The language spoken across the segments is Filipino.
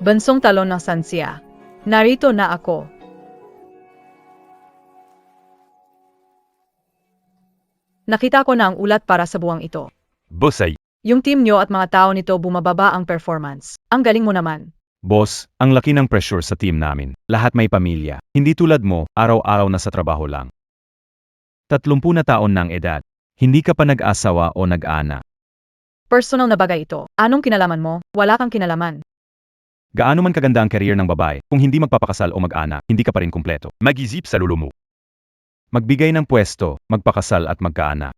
Bansong talon ng Sansia. Narito na ako. Nakita ko na ang ulat para sa buwang ito. Boss Yung team nyo at mga tao nito bumababa ang performance. Ang galing mo naman. Boss, ang laki ng pressure sa team namin. Lahat may pamilya. Hindi tulad mo, araw-araw na sa trabaho lang. 30 na taon ng edad. Hindi ka pa nag-asawa o nag-ana. Personal na bagay ito. Anong kinalaman mo? Wala kang kinalaman. Gaano man kaganda ang career ng babae, kung hindi magpapakasal o mag-ana, hindi ka pa rin kumpleto. Mag-isip sa lulo mo. Magbigay ng pwesto, magpakasal at magkaana.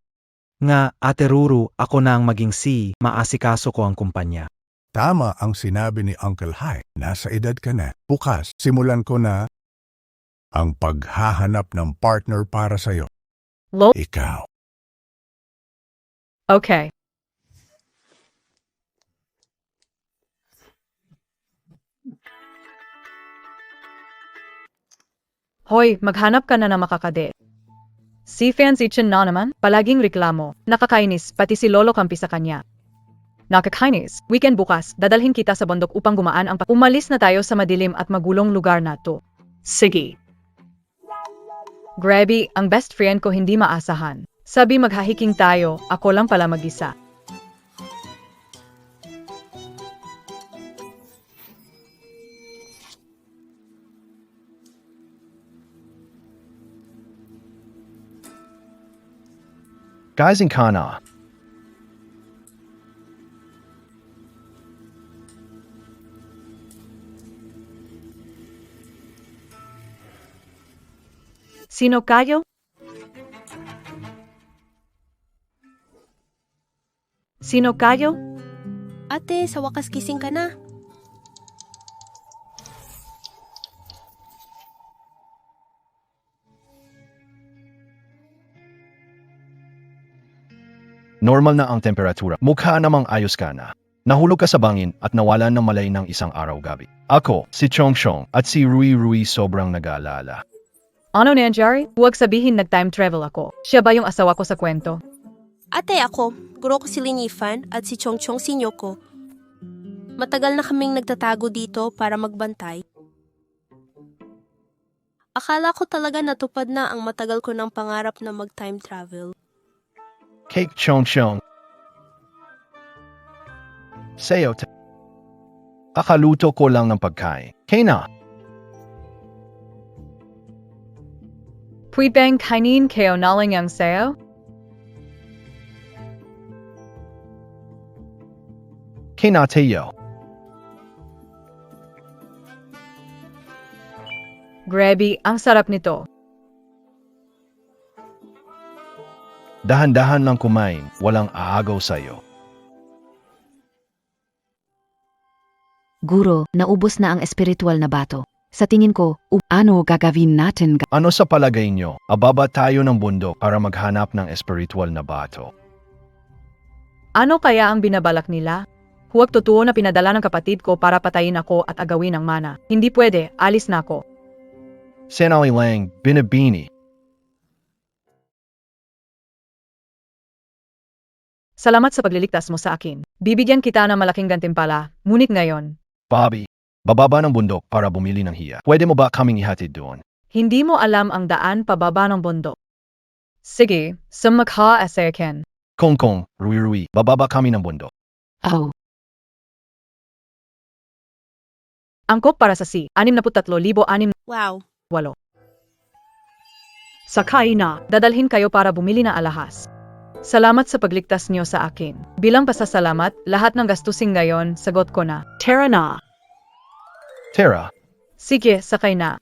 Nga, Ate Ruru, ako na ang maging maasikaso ko ang kumpanya. Tama ang sinabi ni Uncle Hai. Nasa edad ka na. Bukas, simulan ko na ang paghahanap ng partner para sa'yo. Ikaw. Okay. Hoy, maghanap ka na ng makakade. Si Fancy Chin na naman, palaging reklamo. Nakakainis, pati si Lolo kampi sa kanya. Nakakainis, weekend bukas, dadalhin kita sa bundok upang gumaan ang umalis na tayo sa madilim at magulong lugar na to. Sige. Grabe, ang best friend ko hindi maasahan. Sabi maghahiking tayo, ako lang pala mag-isa. Guys in Kana. Sino kayo? Sino kayo? Ate, sa wakas gising ka na. Normal na ang temperatura. Mukha namang ayos ka na. Nahulog ka sa bangin at nawalan ng malay ng isang araw-gabi. Ako, si Chong Chong at si Rui Rui sobrang nag-aalala. Ano nangyari? Huwag sabihin nag-time travel ako. Siya ba yung asawa ko sa kwento? Ate, ako. Guro ko si Linifan at si Chong Chong si Nyoko. Matagal na kaming nagtatago dito para magbantay. Akala ko talaga natupad na ang matagal ko ng pangarap na mag-time travel. Cake Chong Chong. Sayo Kakaluto ko lang ng pagkain. Kena. Pwedeng kainin kayo nalang ang sayo? Kena tayo. Grabe, ang sarap nito. Dahan-dahan lang kumain, walang aagaw sa'yo. Guro, naubos na ang espiritual na bato. Sa tingin ko, ano gagawin natin? Ano sa palagay nyo? Ababa tayo ng bundok para maghanap ng espiritual na bato. Ano kaya ang binabalak nila? Huwag totoo na pinadala ng kapatid ko para patayin ako at agawin ang mana. Hindi pwede, alis na ako. Senali lang, binibini. Salamat sa pagliligtas mo sa akin. Bibigyan kita ng malaking gantimpala, ngunit ngayon, Bobby, bababa ng bundok para bumili ng hiya. Pwede mo ba kaming ihatid doon? hindi mo alam ang daan pababa ng bundok. Sige, sumakha-asayakan. Kong Kong, Rui Rui, bababa kami ng bundok. Oh, Angkop para sa si, 63,608. Wow! Sakay na, dadalhin kayo para bumili na alahas. Salamat sa pagligtas niyo sa akin. Bilang pasasalamat, lahat ng gastusin ngayon, sagot ko na. Tara na. Tara, Sige, sakay na.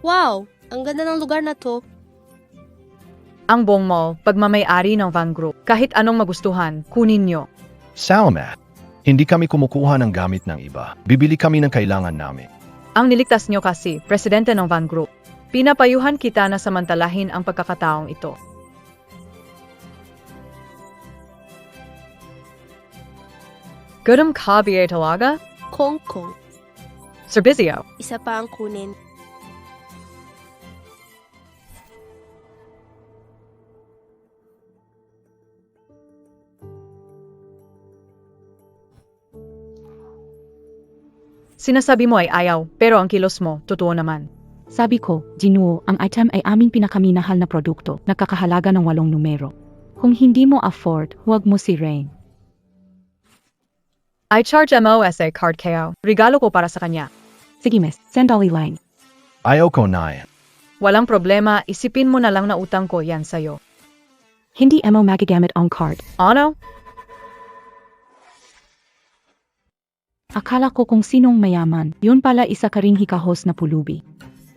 Wow! Ang ganda ng lugar na to. Ang buong mall, pagmamay-ari ng Van Group. Kahit anong magustuhan, kunin nyo. salamat. Hindi kami kumukuha ng gamit ng iba. Bibili kami ng kailangan namin. Ang niligtas nyo kasi, presidente ng Van Group. Pinapayuhan kita na samantalahin ang pagkakataong ito. Gudam ka talaga? Kong Kong. Servizio. Isa pa ang kunin. Sinasabi mo ay ayaw, pero ang kilos mo, totoo naman. Sabi ko, Jinuo, ang item ay aming pinakaminahal na produkto, nakakahalaga ng 8 numero. Kung hindi mo afford, huwag mo si Rain. I charge MOSA card KO. Regalo ko para sa kanya. Sige miss, send all line. Ayaw ko na yan. Walang problema, isipin mo na lang na utang ko yan sa'yo. Hindi mo magagamit ang card. Ano? Akala ko kung sinong mayaman, yun pala isa ka ring hikahos na pulubi.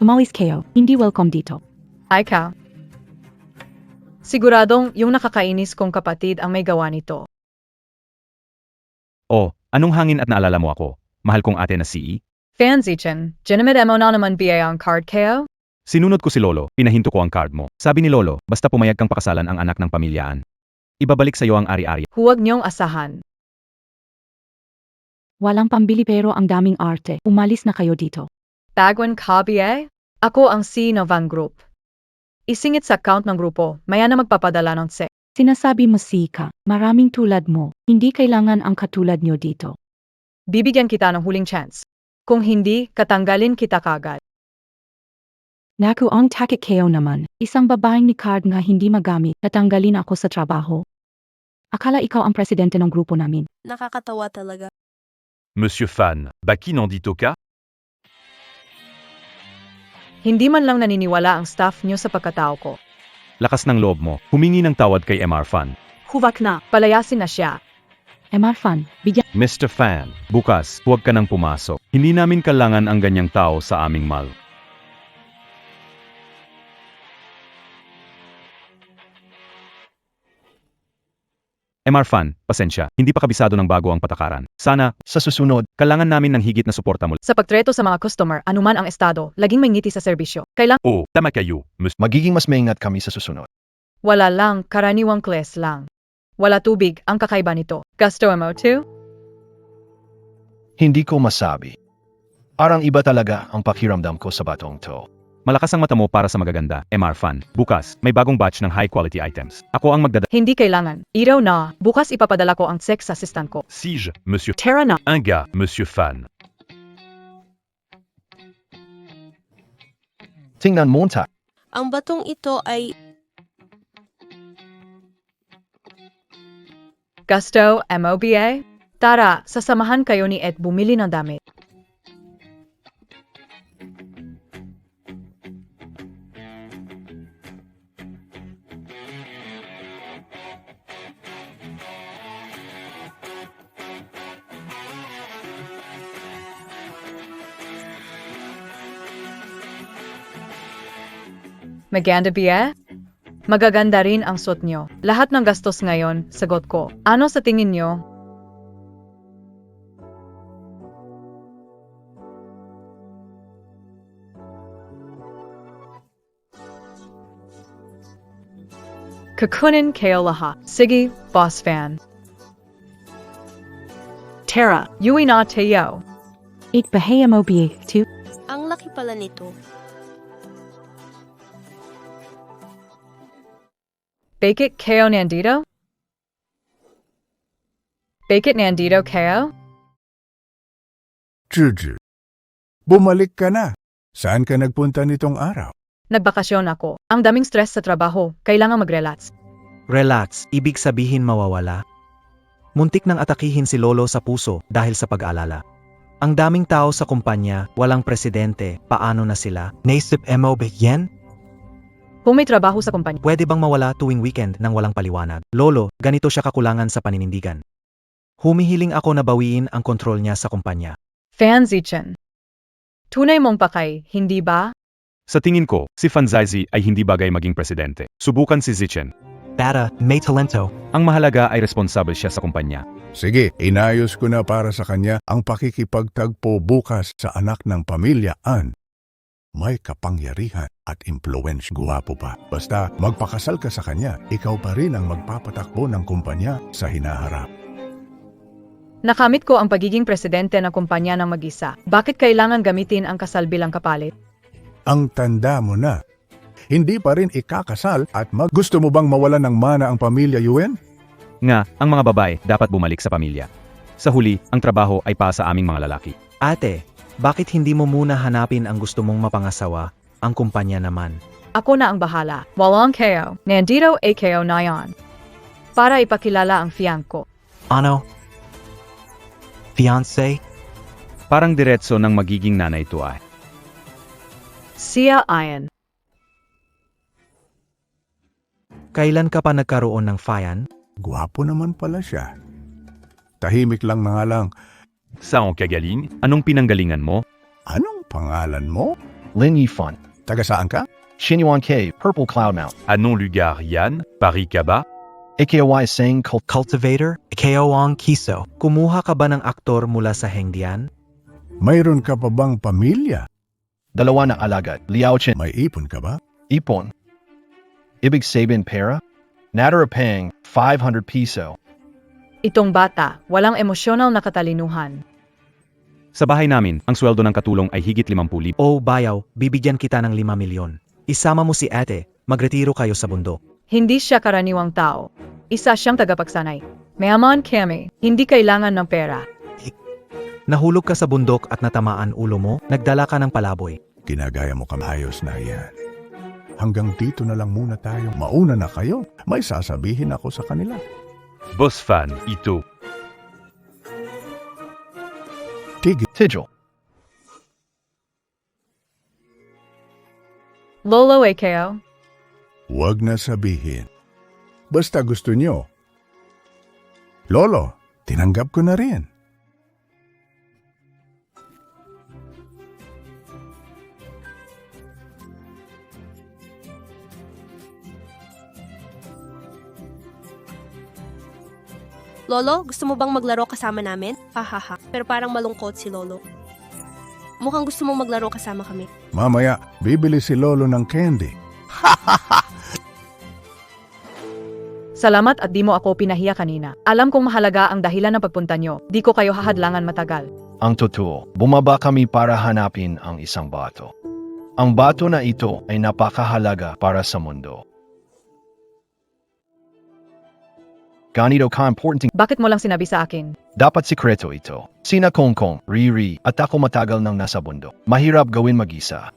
Umalis kayo, hindi welcome dito. Ay ka. Siguradong yung nakakainis kong kapatid ang may gawa nito. Oh, anong hangin at naalala mo ako? Mahal kong ate na si Fans Ichin, ginamit mo na naman BA ang card KO? Sinunod ko si Lolo, pinahinto ko ang card mo. Sabi ni Lolo, basta pumayag kang pakasalan ang anak ng pamilyaan. Ibabalik sa iyo ang ari-ari. Huwag niyong asahan. Walang pambili pero ang daming arte. Umalis na kayo dito. Bagwan ka BA? Ako ang C ng Van Group. Isingit sa account ng grupo, maya na magpapadala ng check. Sinasabi mo Sika, maraming tulad mo, hindi kailangan ang katulad nyo dito. Bibigyan kita ng huling chance. Kung hindi, katanggalin kita kagad. Naku ang takit kayo naman, isang babaeng ni card nga hindi magamit, natanggalin ako sa trabaho. Akala ikaw ang presidente ng grupo namin. Nakakatawa talaga. Monsieur Fan, baki nandito ka? Hindi man lang naniniwala ang staff niyo sa pagkatao ko. Lakas ng loob mo, humingi ng tawad kay MR Fan. Huvak na, palayasin na siya. Fan, bigyan. Mr. Fan, bukas, huwag ka nang pumasok. Hindi namin kailangan ang ganyang tao sa aming mall. MR Fan, pasensya, hindi pa kabisado ng bago ang patakaran. Sana, Sa susunod, kailangan namin ng higit na suporta mula. Sa pagtreto sa mga customer, anuman ang estado, laging may ngiti sa serbisyo. Kailang Oo, tama kayo, Monsieur. magiging mas maingat kami sa susunod. wala lang, karaniwang kles lang. Wala tubig, ang kakaiba nito. Gusto mo too? Hindi ko masabi. Parang iba talaga ang pakiramdam ko sa batong to. Malakas ang mata mo para sa magaganda, MR Fan. Bukas, may bagong batch ng high-quality items. Ako ang magdadala. Hindi kailangan. Iraw na, bukas ipapadala ko ang check sa assistant ko. Sige, Monsieur. Tara na. Un gars, Monsieur Fan. Tingnan mo ta. Ang batong ito ay Gusto, MOBA? Tara, sasamahan kayo ni Ed bumili ng damit. Maganda ba? Magaganda rin ang suot nyo. Lahat ng gastos ngayon, sagot ko. Ano sa tingin nyo? Kukunin kayo lahat. Sige, boss fan. Tara, yui na tayo. Bahaya mo too. ang laki pala nito. Bakit kayo nandito? Bakit nandito kayo? Juju. Bumalik ka na. Saan ka nagpunta nitong araw? Nagbakasyon ako. Ang daming stress sa trabaho. Kailangan mag-relax. Relax, ibig sabihin mawawala. Muntik nang atakihin si Lolo sa puso dahil sa pag-alala. Ang daming tao sa kumpanya, walang presidente, paano na sila? Naisip mo ba yan? Kung may trabaho sa kumpanya, Pwede bang mawala tuwing weekend nang walang paliwanag? Lolo, ganito siya kakulangan sa paninindigan. Humihiling ako na bawiin ang kontrol niya sa kumpanya. fans Ichin. Tunay mong pakay, hindi ba? Sa tingin ko, si Fanzaizi ay hindi bagay maging presidente. Subukan si Zichen. Para, may talento. Ang mahalaga ay responsable siya sa kumpanya. Sige, inayos ko na para sa kanya ang pakikipagtagpo bukas sa anak ng pamilyaan. May kapangyarihan at impluwensya, guwapo pa. Basta magpakasal ka sa kanya, ikaw pa rin ang magpapatakbo ng kumpanya sa hinaharap. Nakamit ko ang pagiging presidente ng kumpanya ng mag-isa. Bakit kailangan gamitin ang kasal bilang kapalit? Ang tanda mo na. Hindi pa rin ikakasal at gusto mo bang mawalan ng mana ang pamilya Yuen? Nga, ang mga babae dapat bumalik sa pamilya. Sa huli, ang trabaho ay para sa aming mga lalaki. Ate, bakit hindi mo muna hanapin ang gusto mong mapangasawa? Ang kumpanya naman. Ako na ang bahala. Walang kayo. Nandito ay kayo na yan. Para ipakilala ang fiang ko. Ano? Fiancé? Parang diretso ng magiging nanay ito ay. Siya Ian. Kailan ka pa nagkaroon ng Fian? Gwapo naman pala siya. Tahimik lang na nga lang. Saan ka galing? Anong pinanggalingan mo? Anong pangalan mo? Lin Yifan. Taga saan ka? Xinyuan K. Purple Cloud Mount. Anong lugar yan? Paris ka ba? AKY Sang Cultivator? Keowang Kiso. Kumuha ka ba ng aktor mula sa Hengdian? Mayroon ka pa bang pamilya? Dalawa na alagad. Liao Chen. May ipon ka ba? Ipon. Ibig sabihin pera? Nadarapang 500 piso. Itong bata, walang emosyonal na katalinuhan. Sa bahay namin, ang sweldo ng katulong ay higit 50,000. O bayaw, bibigyan kita ng 5 milyon. Isama mo si ate, magretiro kayo sa bundok. Hindi siya karaniwang tao. Isa siyang tagapagsanay. Mayaman kami, hindi kailangan ng pera. Nahulog ka sa bundok at natamaan ulo mo, nagdala ka ng palaboy. Ginagaya mo kamayos na yan. Hanggang dito na lang muna tayo. Mauna na kayo. May sasabihin ako sa kanila. Boss fan, ito. Tigil. Tigil. Lolo ay kayo? Huwag na sabihin. Basta gusto nyo. Lolo, tinanggap ko na rin. Lolo, gusto mo bang maglaro kasama namin? Hahaha. Pero parang malungkot si Lolo. Mukhang gusto mong maglaro kasama kami. Mamaya, bibili si Lolo ng candy. Salamat at di mo ako pinahiya kanina. Alam kong mahalaga ang dahilan ng pagpunta nyo. Di ko kayo hahadlangan matagal. Ang totoo, bumaba kami para hanapin ang isang bato. Ang bato na ito ay napakahalaga para sa mundo. Ganito ka-important. Bakit mo lang sinabi sa akin? Dapat sikreto ito. Sina Kongkong, Riri, at ako matagal nang nasa bundok. Mahirap gawin mag-isa.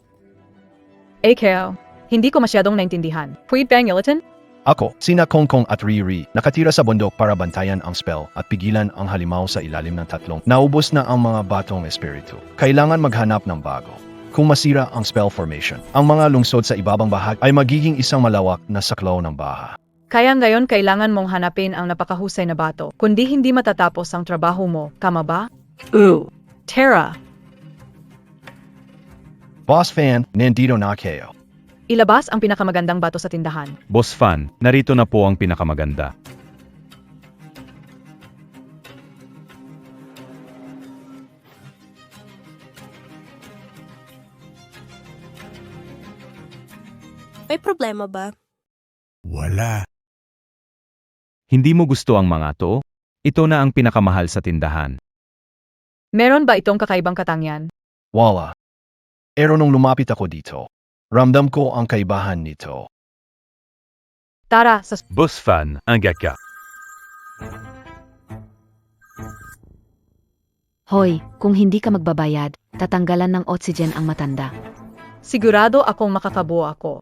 Eh kayo, hindi ko masyadong naintindihan. Pwede bang ulitin? Ako, sina Kongkong at Riri, nakatira sa bundok para bantayan ang spell at pigilan ang halimaw sa ilalim ng tatlong. Naubos na ang mga batong espiritu. Kailangan maghanap ng bago. Kung masira ang spell formation, ang mga lungsod sa ibabang bahag ay magiging isang malawak na saklaw ng baha. Kaya ngayon kailangan mong hanapin ang napakahusay na bato, kundi hindi matatapos ang trabaho mo, tama ba? Tara, Boss fan, nandito na kayo. ilabas ang pinakamagandang bato sa tindahan. Boss fan, narito na po ang pinakamaganda. May problema ba? Wala. Hindi mo gusto ang mga to? Ito na ang pinakamahal sa tindahan. Meron ba itong kakaibang katangyan? Wala. Pero nung lumapit ako dito, ramdam ko ang kaibahan nito. Tara, sa Boss fan, ang gaka. Hoy, kung hindi ka magbabayad, tatanggalan ng oxygen ang matanda. sigurado akong makakabuo ako.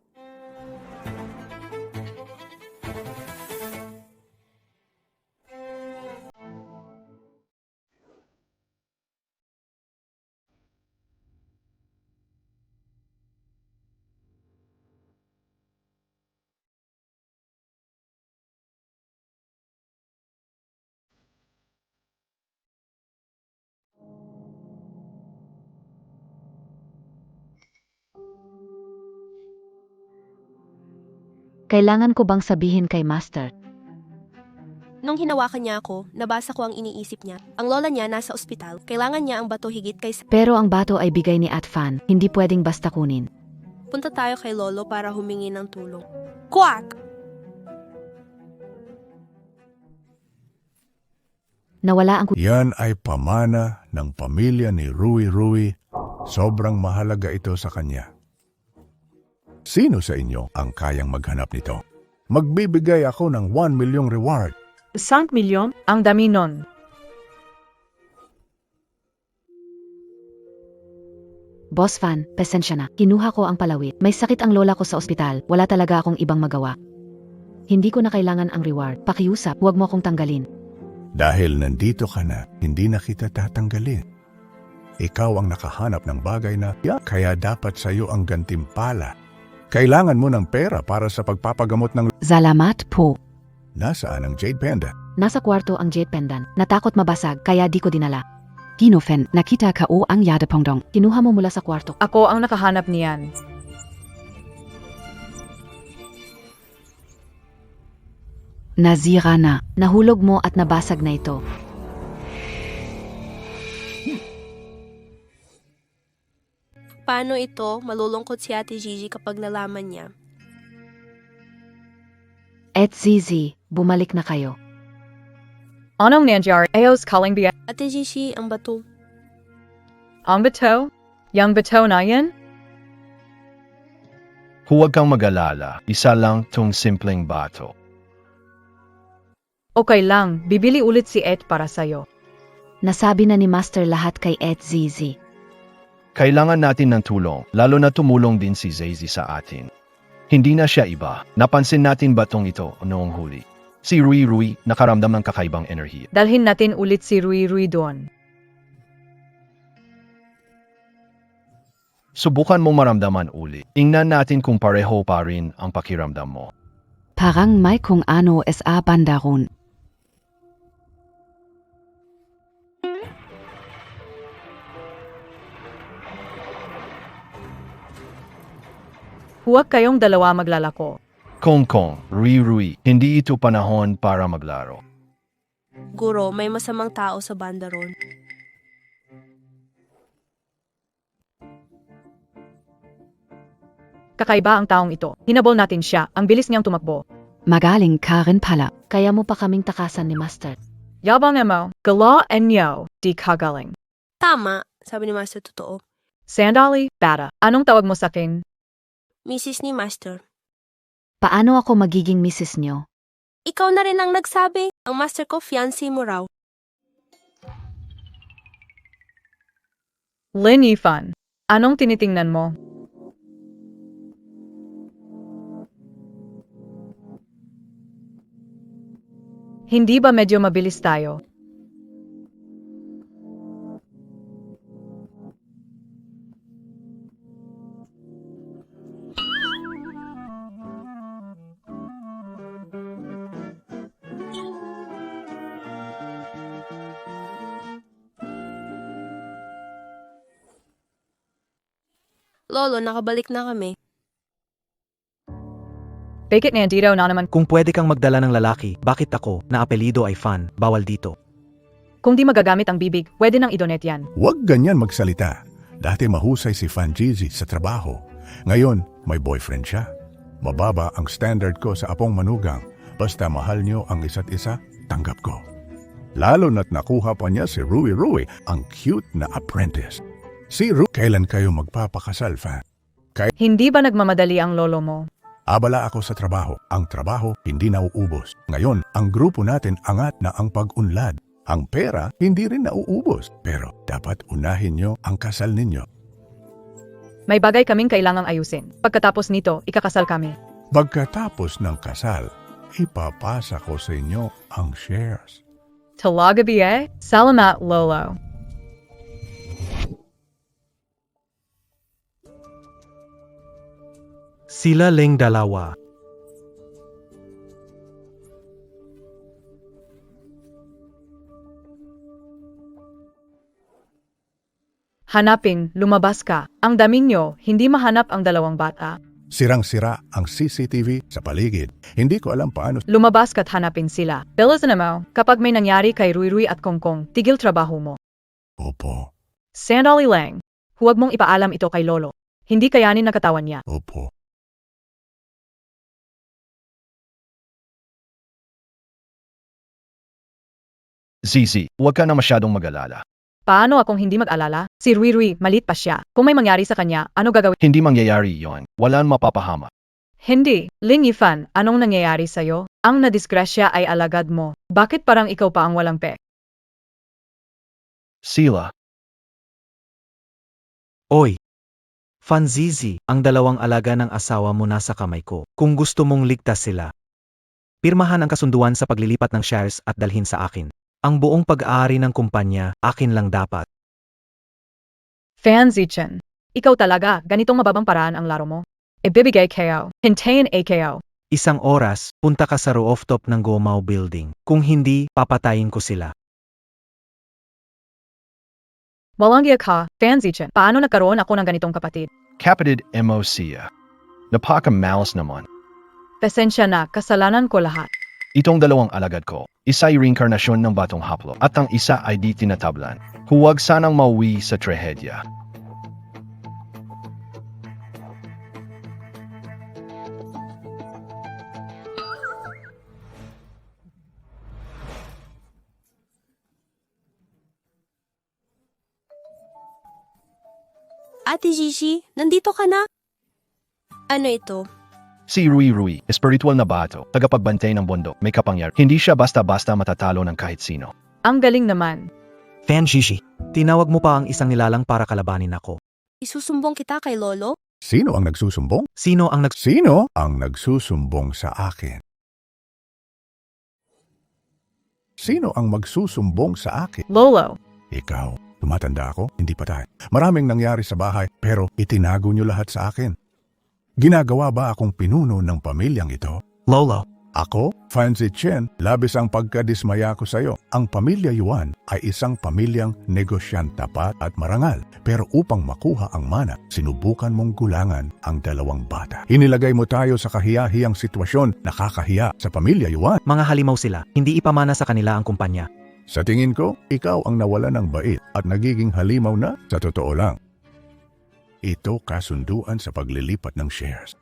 Kailangan ko bang sabihin kay Master? Nung hinawakan niya ako, nabasa ko ang iniisip niya. Ang lola niya nasa ospital. Kailangan niya ang bato higit kaysa... Pero ang bato ay bigay ni Atfan, hindi pwedeng basta kunin. Punta tayo kay Lolo para humingi ng tulong. Quack! Nawala ang Yan ay pamana ng pamilya ni Rui Rui. Sobrang mahalaga ito sa kanya. Sino sa inyo ang kayang maghanap nito? Magbibigay ako ng 1 milyong reward. 5 milyon? Ang dami nun. Boss Fan, pasensya na. Kinuha ko ang palawit. May sakit ang lola ko sa ospital. Wala talaga akong ibang magawa. Hindi ko na kailangan ang reward. Pakiusap, huwag mo akong tanggalin. Dahil nandito ka na, hindi na kita tatanggalin. Ikaw ang nakahanap ng bagay na kaya dapat sa'yo ang gantimpala. Kailangan mo ng pera para sa pagpapagamot ng... Salamat po. Nasaan ang Jade Panda? Nasa kwarto ang jade pendant. Natakot mabasag, kaya di ko dinala. Ginofen, nakita ka o ang yada pongdong. Kinuha mo mula sa kwarto. Ako ang nakahanap niyan. Nazira na. Nahulog mo at nabasag na ito. Paano ito? Malulungkot si Ate Gigi kapag nalaman niya. Et Zizi, bumalik na kayo. Anong nangyari? Ayos calling biya. Ate Gigi, ang bato. Ang bato? Yang bato na yan? Huwag kang mag-alala, isa lang tong simpleng bato. Okay lang, bibili ulit si Ed para sa'yo. Nasabi na ni Master lahat kay Et Zizi. Kailangan natin ng tulong, lalo na tumulong din si Zazy sa atin. Hindi na siya iba. Napansin natin batong ito noong huli. Si Rui Rui nakaramdam ng kakaibang enerhiya. Dalhin natin ulit si Rui Rui doon. Subukan mong maramdaman uli. Tingnan natin kung pareho pa rin ang pakiramdam mo. Parang may kung ano sa bandaron. Huwag kayong dalawa maglalako. Kong, Rui Rui, hindi ito panahon para maglaro. Guro, may masamang tao sa banda ron. Kakaiba ang taong ito. Hinabol natin siya. Ang bilis niyang tumakbo. Magaling ka rin pala. Kaya mo pa kaming takasan ni Master. Yabang mo. Gala enyo. Di kagaling. Tama, sabi ni Master totoo. Sandali, bata. Anong tawag mo sa akin? Mrs. ni Master. Paano ako magiging misis nyo? Ikaw na rin ang nagsabi. Ang Master ko, fiancé mo raw. Lin Yifan. Anong tinitingnan mo? Hindi ba medyo mabilis tayo? Lolo, nakabalik na kami. Bakit nandito na naman? Kung pwede kang magdala ng lalaki, bakit ako, na apelido ay Fan, bawal dito? Kung di magagamit ang bibig, pwede nang idonet yan. Huwag ganyan magsalita. Dati mahusay si Fan Gigi sa trabaho. Ngayon, may boyfriend siya. Mababa ang standard ko sa apong manugang. Basta mahal niyo ang isa't isa, tanggap ko. Lalo na't nakuha pa niya si Rui Rui, ang cute na apprentice. Si Rui, kailan kayo magpapakasal, Fan? Hindi ba nagmamadali ang lolo mo? Abala ako sa trabaho. Ang trabaho hindi nauubos. Ngayon, ang grupo natin angat na ang pag-unlad. Ang pera hindi rin nauubos. Pero dapat unahin nyo ang kasal ninyo. May bagay kaming kailangang ayusin. Pagkatapos nito, ikakasal kami. Pagkatapos ng kasal, ipapasa ko sa inyo ang shares. Talaga ba? Salamat, lolo. Sila lang dalawa. Hanapin, lumabas ka. Ang dami nyo, hindi mahanap ang dalawang bata. Sirang-sira ang CCTV sa paligid. Hindi ko alam paano. Lumabas ka't hanapin sila. Bilisan mo, kapag may nangyari kay Rui Rui at Kongkong, tigil trabaho mo. Opo, Sandali lang. Huwag mong ipaalam ito kay lolo. Hindi kayanin ng katawan niya. opo. Zizi, huwag ka na masyadong mag-alala. Paano akong hindi mag-alala? Si Rui, malit pa siya. Kung may mangyari sa kanya, ano gagawin? Hindi mangyayari yon. Walang mapapahama. Hindi. Ling Yifan, anong nangyayari sa'yo? Ang nadisgrasya ay alagad mo. Bakit parang ikaw pa ang walang pek? Sila. Oy! Fanzizi, ang dalawang alaga ng asawa mo nasa kamay ko. Kung gusto mong ligtas sila, pirmahan ang kasunduan sa paglilipat ng shares at dalhin sa akin. Ang buong pag-aari ng kumpanya, akin lang dapat. Fan Zichen, ikaw talaga, ganitong mababang paraan ang laro mo. Ibibigay kayo. Hintayin kayo. Isang oras, punta ka sa rooftop ng Gomao Building. Kung hindi, papatayin ko sila. Walang ka, Fan Zichen. Paano nagkaroon ako ng ganitong kapatid? Kapatid mo siya. Napaka-malas naman. Pasensya na, kasalanan ko lahat. Itong dalawang alagad ko, isa ay reinkarnasyon ng batong haplo at ang isa ay di tinatablan. Huwag sanang mauwi sa trahedya. Ate Gigi, nandito ka na? Ano ito? Si Rui, espiritual na bato, tagapagbantay ng bundok, may kapangyarihan. Hindi siya basta-basta matatalo ng kahit sino. Ang galing naman. Fanzizi, tinawag mo pa ang isang nilalang para kalabanin ako. Isusumbong kita kay Lolo? Sino ang nagsusumbong? Sino ang Sino ang nagsusumbong sa akin? Sino ang magsusumbong sa akin? Lolo, Ikaw. Tumatanda ako? Hindi pa tayo. Maraming nangyari sa bahay, pero itinago niyo lahat sa akin. Ginagawa ba akong pinuno ng pamilyang ito? Lolo? Ako, Fancy Chen, labis ang pagkadismaya ko sa iyo. Ang pamilya Yuan ay isang pamilyang negosyant tapat at marangal. Pero upang makuha ang mana, sinubukan mong gulangan ang dalawang bata. Inilagay mo tayo sa kahiyahiyang sitwasyon, nakakahiya sa pamilya Yuan. Mga halimaw sila, hindi ipamana sa kanila ang kumpanya. Sa tingin ko, ikaw ang nawala ng bait at nagiging halimaw na sa totoo lang. Ito kasunduan sa paglilipat ng shares.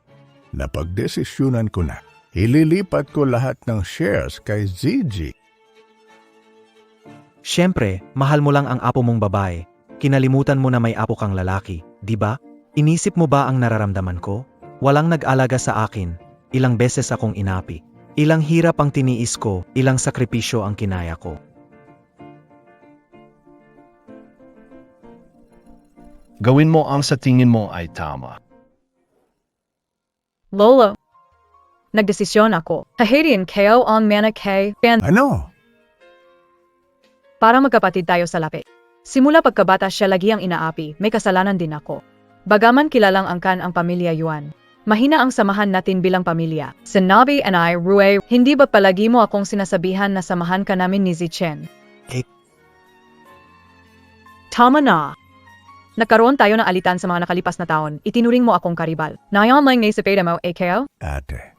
Napagdesisyonan ko na. Ililipat ko lahat ng shares kay Gigi. Siyempre, mahal mo lang ang apo mong babae. Kinalimutan mo na may apo kang lalaki, di ba? Inisip mo ba ang nararamdaman ko? Walang nag-alaga sa akin. Ilang beses akong inapi. Ilang hirap ang tiniis ko, ilang sakripisyo ang kinaya ko. Gawin mo ang sa tingin mo ay tama. Lolo. Nagdesisyon ako. Hahirin kayo ang mana kay Fan Ano? para magkapatid tayo sa lapi. Simula pagkabata siya lagi ang inaapi, may kasalanan din ako. Bagaman kilalang angkan ang pamilya Yuan. Mahina ang samahan natin bilang pamilya. Sinabi and I, Rui, hindi ba palagi mo akong sinasabihan na samahan ka namin ni Zichen? Tama na. Nagkaroon tayo ng alitan sa mga nakalipas na taon. Itinuring mo akong karibal. Nayon lang naisip mo, kayo? Ate.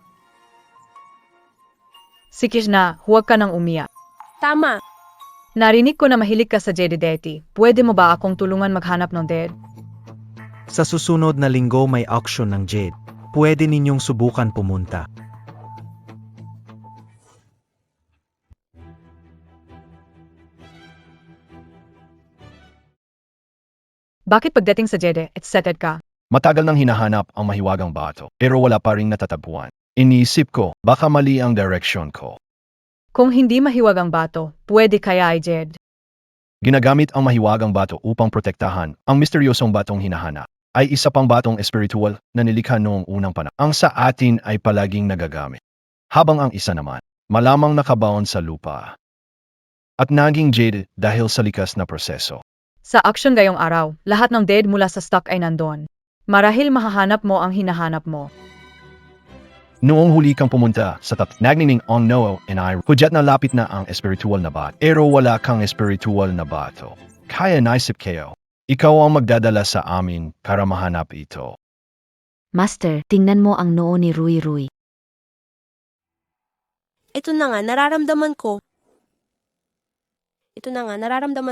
Sikis na, huwag ka nang umiyak. Tama. Narinig ko na mahilig ka sa Jedideti. Pwede mo ba akong tulungan maghanap ng Ded? Sa susunod na linggo may auction ng Jade. Pwede ninyong subukan pumunta. Bakit pagdating sa Jede, excited ka? Matagal nang hinahanap ang mahiwagang bato, pero wala pa ring natatagpuan. Iniisip ko, baka mali ang direksyon ko. Kung hindi mahiwag ang bato, pwede kaya ay Jed. Ginagamit ang mahiwagang bato upang protektahan ang misteryosong batong hinahanap. Ay isa pang batong espiritual na nilikha noong unang panahon. Ang sa atin ay palaging nagagamit. Habang ang isa naman, malamang nakabaon sa lupa. At naging jade dahil sa likas na proseso. Sa aksyon gayong araw, lahat ng Ded mula sa stock ay nandun. Marahil mahahanap mo ang hinahanap mo. Noong huli kang pumunta sa nagnining on Noah and I, hudyat na lapit na ang espiritual na bato. Pero wala kang espiritual na bato. Kaya naisip kayo, ikaw ang magdadala sa amin para mahanap ito. Master, tingnan mo ang noo ni Rui. Ito na nga, nararamdaman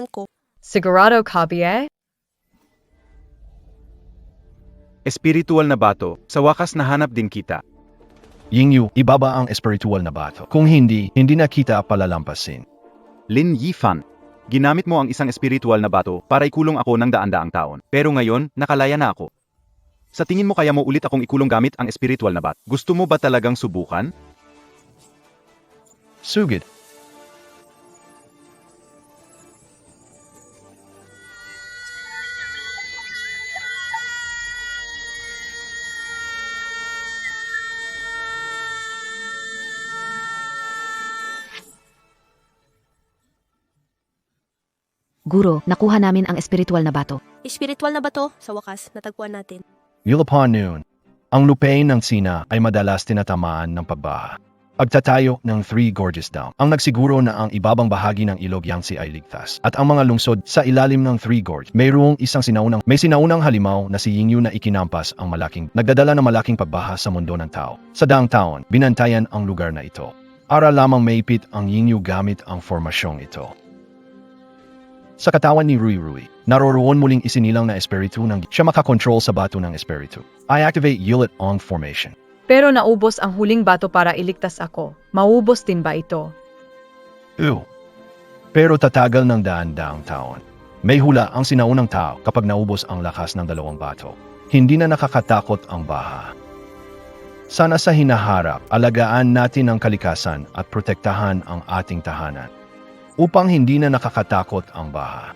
ko. Sigurado ka, Bie? Espiritual na bato, sa wakas nahanap din kita. Yingyu, ibaba ang espiritual na bato. Kung hindi, hindi na kita palalampasin. Lin Yifan, ginamit mo ang isang espiritual na bato para ikulong ako ng daan-daang taon. Pero ngayon, nakalaya na ako. Sa tingin mo kaya mo ulit akong ikulong gamit ang espiritual na bat? Gusto mo ba talagang subukan? Sugid. Guro, nakuha namin ang espiritual na bato. Espiritual na ba to? Sa wakas, natagpuan natin. Upon noon, ang lupain ng Sina ay madalas tinatamaan ng pagbaha. Pagtatayo ng Three Gorges Dam ang nagsiguro na ang ibabang bahagi ng ilog Yangtze ay ligtas. At ang mga lungsod sa ilalim ng Three Gorges, may sinaunang halimaw na si Yingyu na ikinampas ang nagdadala ng malaking pagbaha sa mundo ng tao. Sa daang taon, binantayan ang lugar na ito. Para lamang maipit ang Yingyu gamit ang formasyong ito. Sa katawan ni Rui, naroroon muling isinilang na espiritu ng siya makakontrol sa bato ng espiritu. I activate Yulet on formation. Pero naubos ang huling bato para iligtas ako. Maubos din ba ito? Pero tatagal ng daan-daang taon. May hula ang sinaunang tao kapag naubos ang lakas ng dalawang bato. Hindi na nakakatakot ang baha. Sana sa hinaharap, alagaan natin ang kalikasan at protektahan ang ating tahanan upang hindi na nakakatakot ang baha.